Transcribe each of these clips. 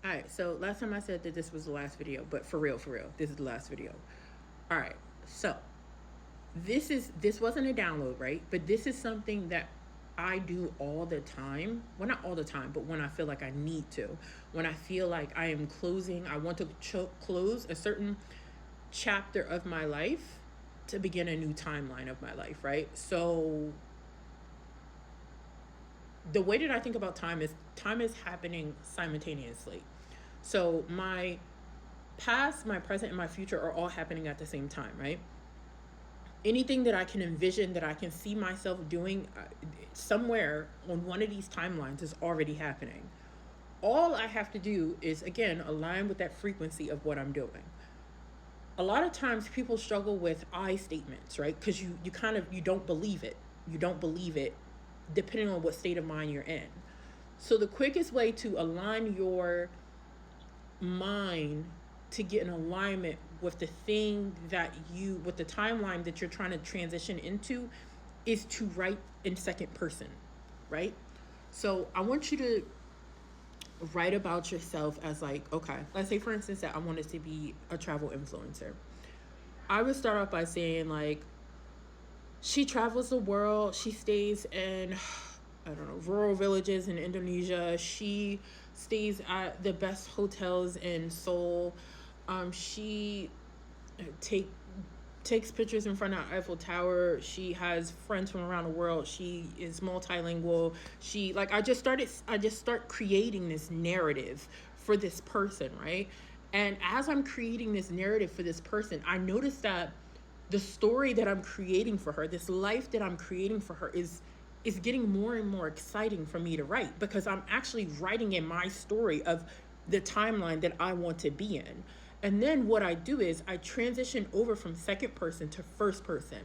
All right, so last time I said that this was the last video, but for real, this is the last video. All right, so this wasn't a download, right? But this is something that I do all the time. Well, not all the time, but when I feel like I need to. When I feel like I am closing, I want to close a certain chapter of my life to begin a new timeline of my life, right? So the way that I think about time is happening simultaneously. So my past, my present, and my future are all happening at the same time, right? Anything that I can envision, that I can see myself doing somewhere on one of these timelines is already happening. All I have to do is, again, align with that frequency of what I'm doing. A lot of times people struggle with I statements, right? Because you kind of, you don't believe it. You don't believe it depending on what state of mind you're in. So the quickest way to align your mind to get in alignment with the thing that you, with the timeline that you're trying to transition into, is to write in second person, right? So I want you to write about yourself as like, okay, let's say for instance that I wanted to be a travel influencer. I would start off by saying like, she travels the world, she stays in, I don't know, rural villages in Indonesia. She stays at the best hotels in Seoul. She take takes pictures in front of Eiffel Tower. She has friends from around the world. She is multilingual. She, like, I just start creating this narrative for this person, right? And as I'm creating this narrative for this person, I notice that the story that I'm creating for her, this life that I'm creating for her, is getting more and more exciting for me to write, because I'm actually writing in my story of the timeline that I want to be in. And then what I do is I transition over from second person to first person.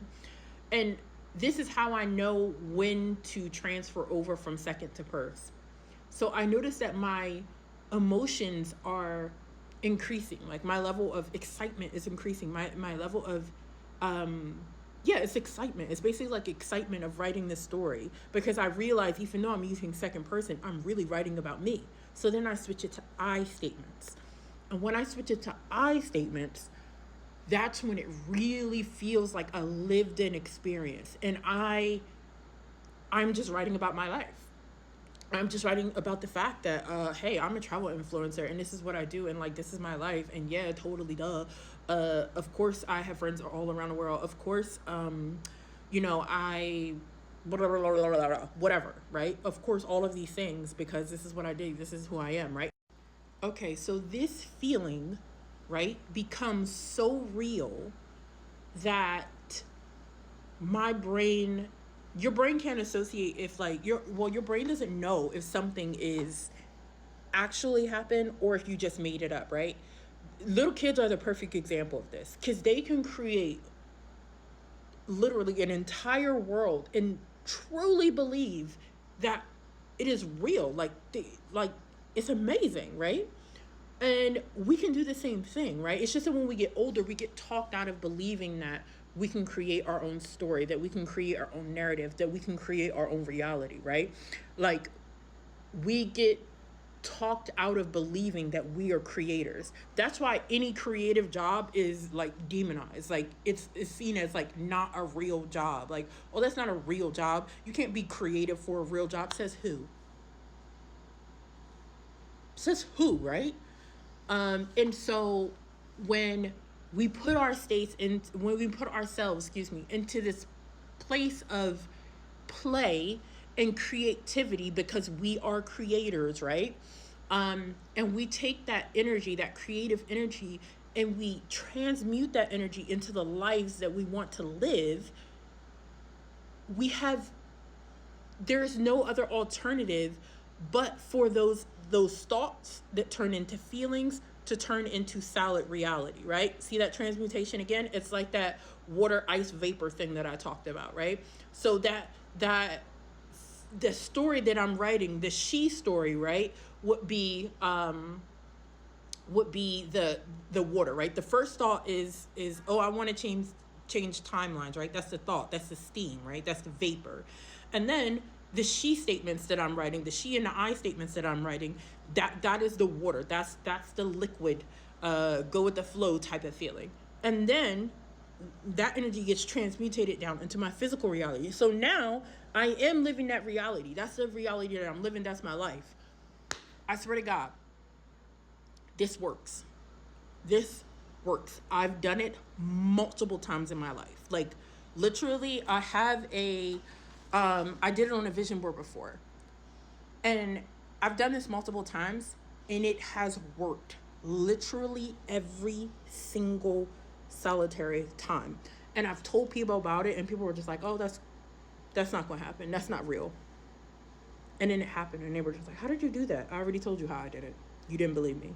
And this is how I know when to transfer over from second to first. So I notice that my emotions are increasing. Like my level of excitement is increasing. My level of yeah, it's excitement. It's basically like excitement of writing this story, because I realize even though I'm using second person, I'm really writing about me. So then I switch it to I statements. And when I switch it to I statements, that's when it really feels like a lived in experience. And I'm just writing about my life. I'm just writing about the fact that, hey, I'm a travel influencer and this is what I do, and like this is my life, and yeah, totally duh. Of course, I have friends all around the world. Of course, I whatever, right? Of course, all of these things, because this is what I do. This is who I am, right? Okay, so this feeling, right, becomes so real that my brain, your brain can't associate if like your brain doesn't know if something is actually happened or if you just made it up, right? Little kids are the perfect example of this, because they can create literally an entire world and truly believe that it is real. Like it's amazing, right? And we can do the same thing, right? It's just that when we get older, we get talked out of believing that we can create our own story, that we can create our own narrative, that we can create our own reality, right? Like, we get talked out of believing that we are creators. That's why any creative job is like demonized. Like it's seen as like not a real job. Like, oh, that's not a real job. You can't be creative for a real job. Says who? Says who, right? And so when we put our states in, when we put ourselves, excuse me, into this place of play and creativity, because we are creators, right? And we take that energy, that creative energy, and we transmute that energy into the lives that we want to live. We have, there's no other alternative but for those thoughts that turn into feelings to turn into solid reality, right? See that transmutation again? It's like that water ice vapor thing that I talked about, right? So that the story that I'm writing, the she story, right, would be the water, right? The first thought is oh, I want to change timelines, right? That's the thought. That's the steam, right? That's the vapor. And then the she statements that I'm writing, the she and the I statements that I'm writing, that is the water. That's the liquid, go with the flow type of feeling. And then that energy gets transmutated down into my physical reality. So now I am living that reality. That's the reality that I'm living. That's my life. I swear to God, this works. This works. I've done it multiple times in my life. Like, literally, I have I did it on a vision board before. And I've done this multiple times, and it has worked literally every single solitary time. And I've told people about it, and people were just like, oh, that's not going to happen. That's not real. And then it happened, and they were just like, how did you do that? I already told you how I did it. You didn't believe me.